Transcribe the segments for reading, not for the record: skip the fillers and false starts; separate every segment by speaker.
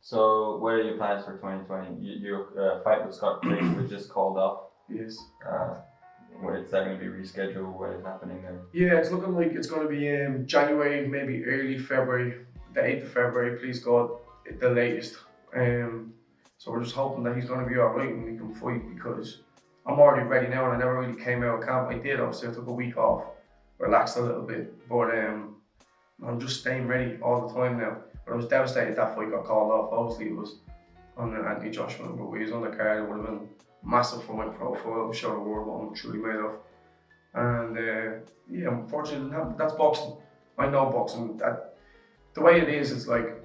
Speaker 1: So, what are your plans for 2020? Your fight with Scott Quigg was just called off.
Speaker 2: Yes.
Speaker 1: Where is that going to be rescheduled? What is happening there?
Speaker 2: Yeah, it's looking like it's going to be in January, maybe early February, the 8th of February, please God, the latest. So we're just hoping that he's going to be alright and we can fight, because I'm already ready now and I never really came out of camp. I did, obviously, I took a week off, relaxed a little bit, but I'm just staying ready all the time now. But I was devastated that fight got called off. Obviously, it was on the Andy Ruiz undercard. It would have been massive for my profile, show the world what I'm truly made of. And yeah, unfortunately, that's boxing. I know boxing. The way it is, it's like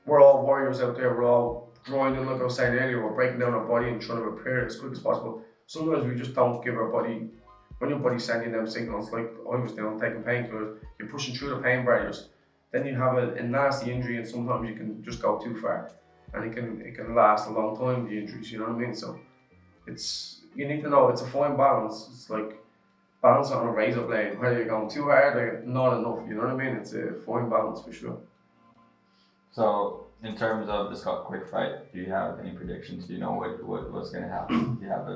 Speaker 2: we're all warriors out there. We're all grinding, like I was saying earlier. We're breaking down our body and trying to repair it as quick as possible. Sometimes we just don't give our body. When your body's sending them signals, like I was doing, taking painkillers, you're pushing through the pain barriers. Then you have a nasty injury, and sometimes you can just go too far, and it can last a long time. The injuries, you know what I mean? So you need to know it's a fine balance. It's like balance on a razor blade. Whether you're going too hard or not enough, you know what I mean? It's a fine balance for sure.
Speaker 1: So, in terms of the Scott Quigg fight, do you have any predictions? Do you know what's going to happen? Do you have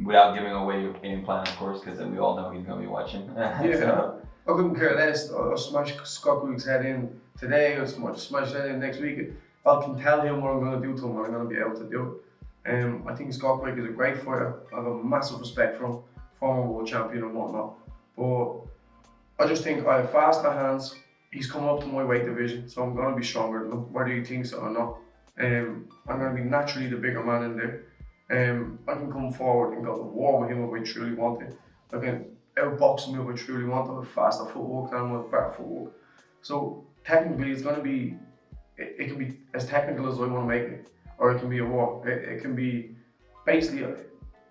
Speaker 1: without giving away your game plan, of course, because we all know he's going to be watching.
Speaker 2: Yeah, so, I couldn't care less. I'll smash Scott Quigg's head in today, or smash his head in next week. I can tell him what I'm going to do to him, and I'm going to be able to do it. I think Scott Quigg is a great fighter. I have a massive respect for him, former world champion and whatnot. But I just think I have faster hands. He's come up to my weight division, so I'm going to be stronger than him, whether he thinks it or not. I'm going to be naturally the bigger man in there. I can come forward and go to war with him if I truly want to. I can outbox him if I truly want to, with faster footwork than with better footwork. So technically, it's going to be, it can be as technical as I want to make it, or it can be a war. It can be basically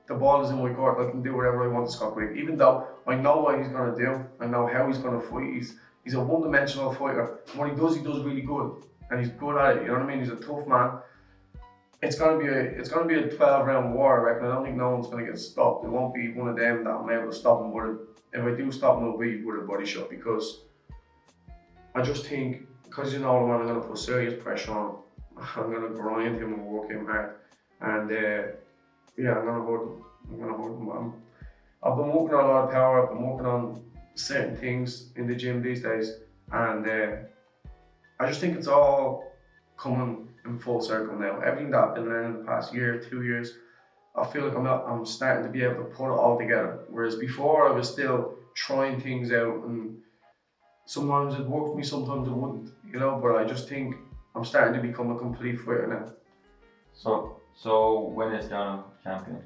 Speaker 2: the ball is in my court. I can do whatever I want to Scott Quigg, even though I know what he's going to do. I know how he's going to fight. He's a one-dimensional fighter. What he does really good, and he's good at it. You know what I mean? He's a tough man. It's gonna be a 12-round war, I reckon. I don't think no one's gonna get stopped. It won't be one of them that I'm able to stop him. But if I do stop him, it'll be with a body shot, because I just think, because you know the man, I'm gonna put serious pressure on him. I'm gonna grind him and work him hard, and yeah, I'm gonna hold him. I've been working on a lot of power. I've been working on certain things in the gym these days, and I just think it's all coming in full circle now. Everything that I've been learning the past year, 2 years, I feel like I'm starting to be able to put it all together. Whereas before, I was still trying things out, and sometimes it worked for me, sometimes it wouldn't, you know. But I just think I'm starting to become a complete fighter now.
Speaker 1: So when is Jono champion?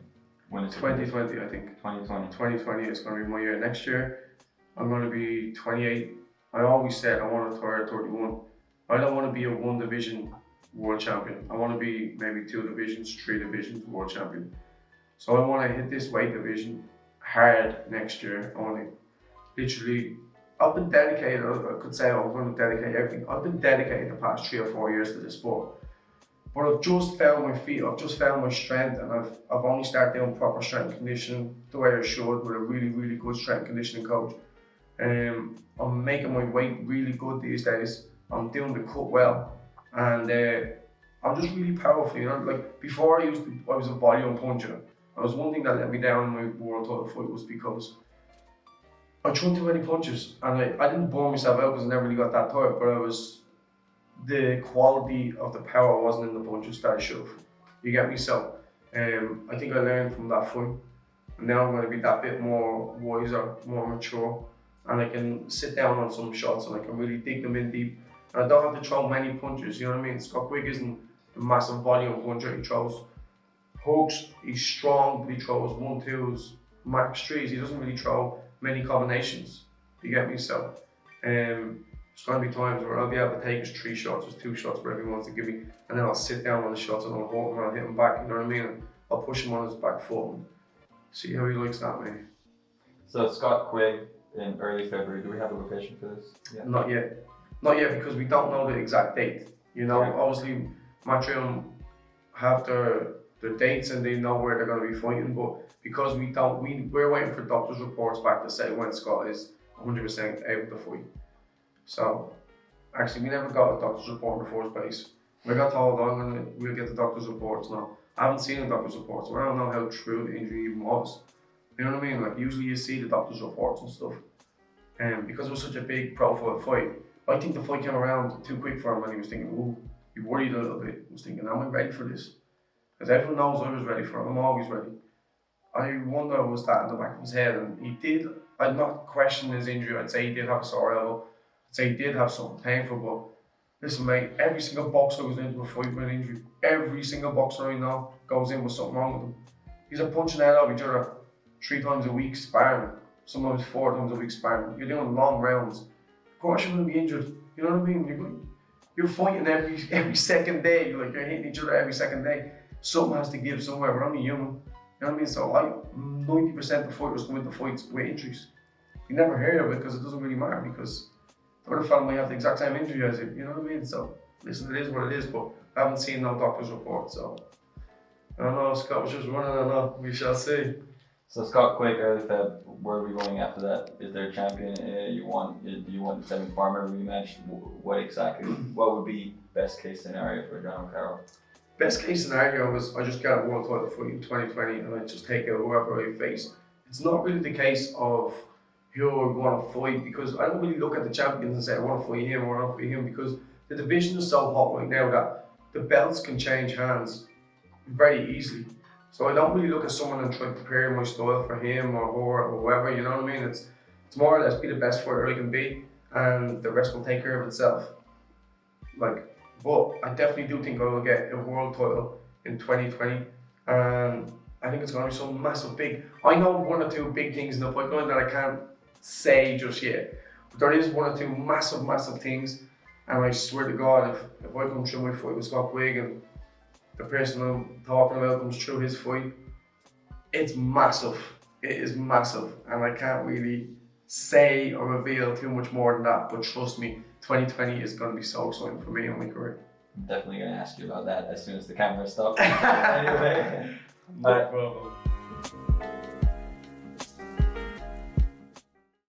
Speaker 1: When is
Speaker 2: 2020, I think.
Speaker 1: 2020.
Speaker 2: 2020 is going to be my year. Next year, I'm going to be 28. I always said I want to retire at 31. I don't want to be a one division world champion. I want to be maybe 2 divisions, 3 divisions world champion. So I want to hit this weight division hard next year. I want to literally, I've been dedicated, I could say I'm going to dedicate everything. I've been dedicated the past 3 or 4 years to this sport. But I've just found my feet, I've just found my strength, and I've only started doing proper strength and conditioning the way I should, with a really, really good strength and conditioning coach. I'm making my weight really good these days. I'm doing the cut well, and I'm just really powerful, you know. Like before, I was a volume puncher. That was one thing that let me down in my world title fight, was because I threw too many punches, and I didn't burn myself out because I never really got that tired, but the quality of the power wasn't in the punches that I should have. You get me? So I think I learned from that fight, and now I'm going to be that bit more wiser, more mature, and I can sit down on some shots and I can really dig them in deep. And I don't have to throw many punches, you know what I mean? Scott Quigg isn't a massive volume puncher. He throws hooks, he's strong, but he throws 1-2s, max 3s. He doesn't really throw many combinations. You get me? So there's going to be times where I'll be able to take his 3 shots, his 2 shots, whatever he wants to give me, and then I'll sit down on the shots and I'll hold him and I'll hit him back, you know what I mean? And I'll push him on his back foot and see how he likes that, man.
Speaker 1: So Scott Quigg in early February, do we have a location for this? Yeah.
Speaker 2: Not yet. Not yet, because we don't know the exact date. You know, obviously Matchroom have their dates and they know where they're going to be fighting, but because we're waiting for doctors' reports back to say when Scott is 100% able to fight. So actually, we never got a doctor's report in the first place. I got told we'll get the doctor's reports now. I haven't seen the doctor's reports, so I don't know how true the injury even was. You know what I mean? Like usually you see the doctor's reports and stuff. And because it was such a big profile fight, I think the fight came around too quick for him and he was thinking, ooh, he worried a little bit. He was thinking, am I ready for this? Because everyone knows I was ready for it, I'm always ready. I wonder was that in the back of his head, and he did, I'd not question his injury, I'd say he did have a sore elbow, I'd say he did have something painful, but listen mate, every single boxer goes into a fight with an injury. Every single boxer I know goes in with something wrong with them. These are punching out of each other 3 times a week sparring, sometimes 4 times a week sparring. You're doing long rounds. Of course you're going to be injured, you know what I mean? You're fighting every second day, like you're hitting each other every second day. Something has to give somewhere, we're only human. You know what I mean? So 90% of fighters go into fights with injuries. You never hear of it because it doesn't really matter, because the other fellow might have the exact same injury as you, you know what I mean? So listen, it is what it is, but I haven't seen no doctor's report, so I don't know, Scott was just running, I don't know, we shall see.
Speaker 1: So Scott Quigg, early Feb, where are we going after that? Is there a champion do you want the semi-farmer rematch? What would be best case scenario for Jono Carroll?
Speaker 2: Best case scenario was I just get a world title fight in 2020 and I just take out whoever I face. It's not really the case of who I want to fight, because I don't really look at the champions and say I want to fight him or I want to fight him, because the division is so hot right now that the belts can change hands very easily. So I don't really look at someone and try to prepare my style for him or her or whoever, you know what I mean? It's more or less be the best fighter I can be and the rest will take care of itself. But I definitely do think I will get a world title in 2020, and I think it's going to be so massive big. I know 1 or 2 big things in the pipeline that I can't say just yet, but there is 1 or 2 massive things, and I swear to God, if I come through my fight with Scott Quigg and the person I'm talking about comes through his fight, it's massive. It is massive, and I can't really say or reveal too much more than that, but trust me, 2020 is going to be so exciting for me and my career.
Speaker 1: I'm definitely going to ask you about that as soon as the camera stops. Anyway,
Speaker 2: no problem.